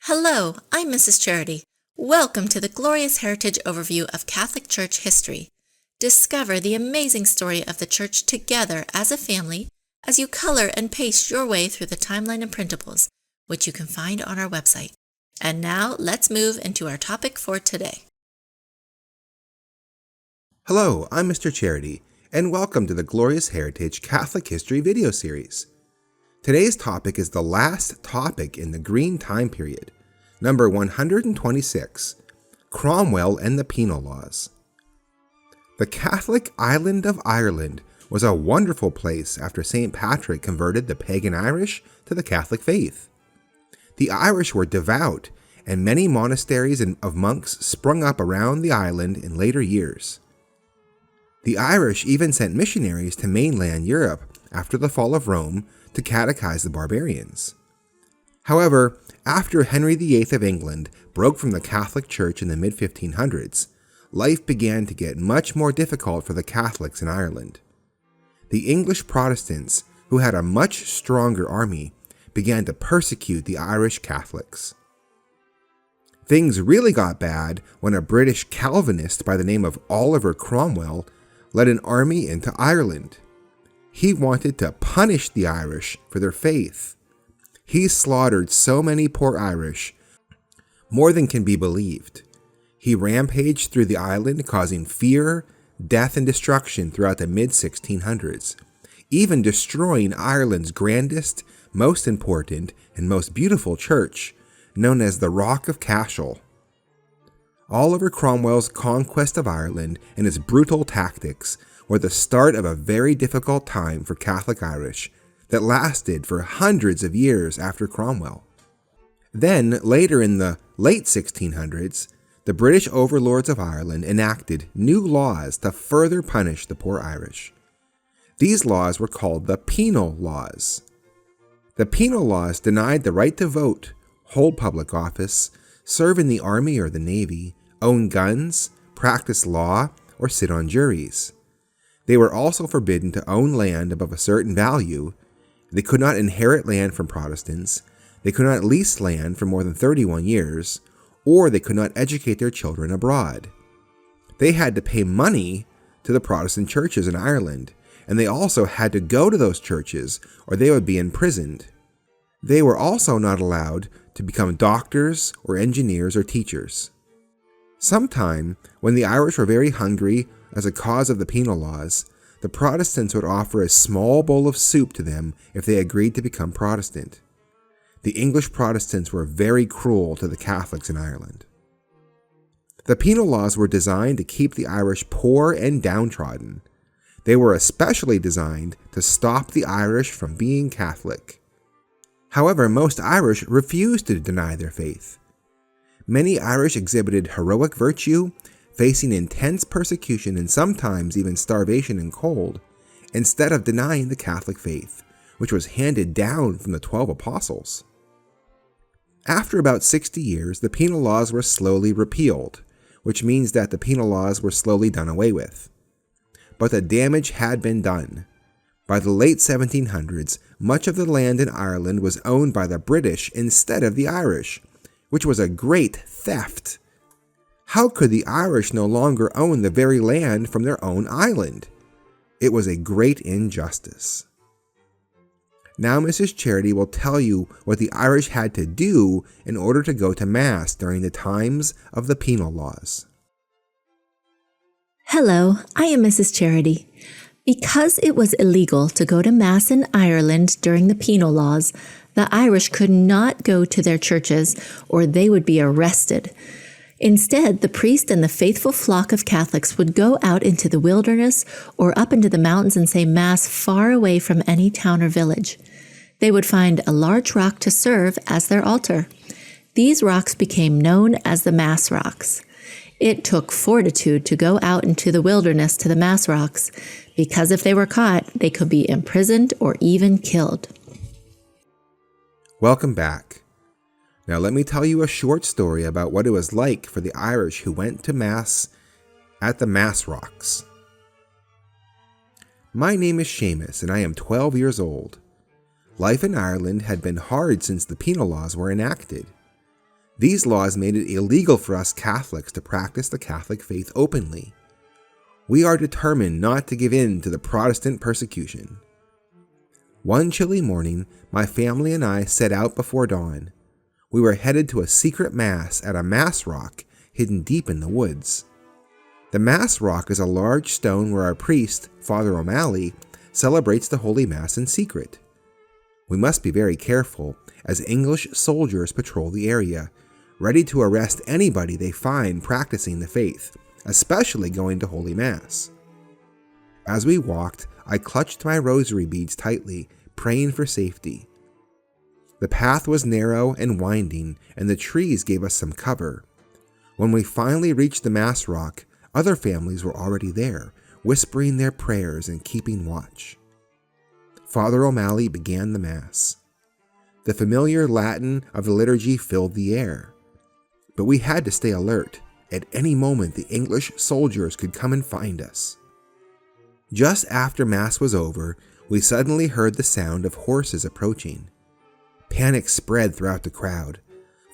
Hello, I'm Mrs. Charity. Welcome to the Glorious Heritage Overview of Catholic Church History. Discover the amazing story of the Church together as a family as you color and paste your way through the timeline and printables, which you can find on our website. And now, let's move into our topic for today. Hello, I'm Mr. Charity, and welcome to the Glorious Heritage Catholic History video series. Today's topic is the last topic in the Green Time Period, number 126, Cromwell and the Penal Laws. The Catholic island of Ireland was a wonderful place after St. Patrick converted the pagan Irish to the Catholic faith. The Irish were devout, and many monasteries of monks sprung up around the island in later years. The Irish even sent missionaries to mainland Europe after the fall of Rome to catechize the barbarians. However, after Henry VIII of England broke from the Catholic Church in the mid-1500s, life began to get much more difficult for the Catholics in Ireland. The English Protestants, who had a much stronger army, began to persecute the Irish Catholics. Things really got bad when a British Calvinist by the name of Oliver Cromwell led an army into Ireland. He wanted to punish the Irish for their faith. He slaughtered so many poor Irish, more than can be believed. He rampaged through the island, causing fear, death, and destruction throughout the mid-1600s, even destroying Ireland's grandest, most important, and most beautiful church, known as the Rock of Cashel. Oliver Cromwell's conquest of Ireland and his brutal tactics were the start of a very difficult time for Catholic Irish that lasted for hundreds of years after Cromwell. Then, later in the late 1600s, the British overlords of Ireland enacted new laws to further punish the poor Irish. These laws were called the Penal Laws. The Penal Laws denied the right to vote, hold public office, serve in the army or the navy, own guns, practice law, or sit on juries. They were also forbidden to own land above a certain value. They could not inherit land from Protestants. They could not lease land for more than 31 years, or they could not educate their children abroad. They had to pay money to the Protestant churches in Ireland, and they also had to go to those churches or they would be imprisoned. They were also not allowed to become doctors or engineers or teachers. Sometime, when the Irish were very hungry as a cause of the Penal Laws, the Protestants would offer a small bowl of soup to them if they agreed to become Protestant. The English Protestants were very cruel to the Catholics in Ireland. The Penal Laws were designed to keep the Irish poor and downtrodden. They were especially designed to stop the Irish from being Catholic. However, most Irish refused to deny their faith. Many Irish exhibited heroic virtue, facing intense persecution and sometimes even starvation and cold, instead of denying the Catholic faith, which was handed down from the 12 apostles. After about 60 years, the Penal Laws were slowly repealed, which means that the Penal Laws were slowly done away with. But the damage had been done. By the late 1700s, much of the land in Ireland was owned by the British instead of the Irish, which was a great theft. How could the Irish no longer own the very land from their own island? It was a great injustice. Now Mrs. Charity will tell you what the Irish had to do in order to go to Mass during the times of the Penal Laws. Hello, I am Mrs. Charity. Because it was illegal to go to Mass in Ireland during the Penal Laws, the Irish could not go to their churches or they would be arrested. Instead, the priest and the faithful flock of Catholics would go out into the wilderness or up into the mountains and say Mass far away from any town or village. They would find a large rock to serve as their altar. These rocks became known as the Mass rocks. It took fortitude to go out into the wilderness to the Mass rocks, because if they were caught, they could be imprisoned or even killed. Welcome back. Now let me tell you a short story about what it was like for the Irish who went to Mass at the Mass Rocks. My name is Seamus and I am 12 years old. Life in Ireland had been hard since the Penal Laws were enacted. These laws made it illegal for us Catholics to practice the Catholic faith openly. We are determined not to give in to the Protestant persecution. One chilly morning, my family and I set out before dawn. We were headed to a secret Mass at a Mass Rock hidden deep in the woods. The Mass Rock is a large stone where our priest, Father O'Malley, celebrates the Holy Mass in secret. We must be very careful, as English soldiers patrol the area, ready to arrest anybody they find practicing the faith, especially going to Holy Mass. As we walked, I clutched my rosary beads tightly, praying for safety. The path was narrow and winding, and the trees gave us some cover. When we finally reached the Mass Rock, other families were already there, whispering their prayers and keeping watch. Father O'Malley began the Mass. The familiar Latin of the liturgy filled the air. But we had to stay alert. At any moment, the English soldiers could come and find us. Just after Mass was over, we suddenly heard the sound of horses approaching. Panic spread throughout the crowd.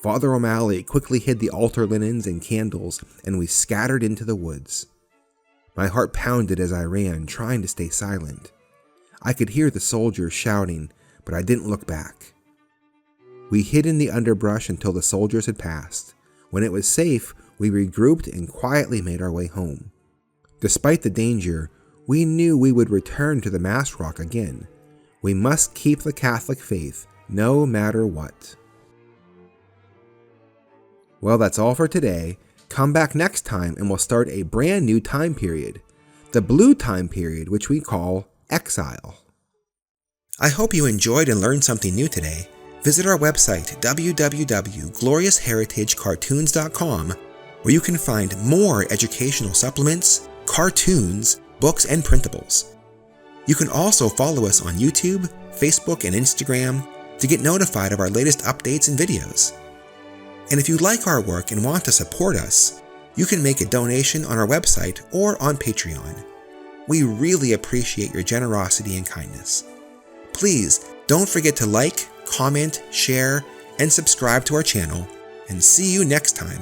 Father O'Malley quickly hid the altar linens and candles, and we scattered into the woods. My heart pounded as I ran, trying to stay silent. I could hear the soldiers shouting, but I didn't look back. We hid in the underbrush until the soldiers had passed. When it was safe, we regrouped and quietly made our way home. Despite the danger, we knew we would return to the Mass Rock again. We must keep the Catholic faith, no matter what. Well, that's all for today. Come back next time and we'll start a brand new time period, the Blue Time Period, which we call Exile. I hope you enjoyed and learned something new today. Visit our website, www.gloriousheritagecartoons.com, where you can find more educational supplements, cartoons, books, and printables. You can also follow us on YouTube, Facebook, and Instagram to get notified of our latest updates and videos. And if you like our work and want to support us, you can make a donation on our website or on Patreon. We really appreciate your generosity and kindness. Please don't forget to like, comment, share, and subscribe to our channel, and see you next time.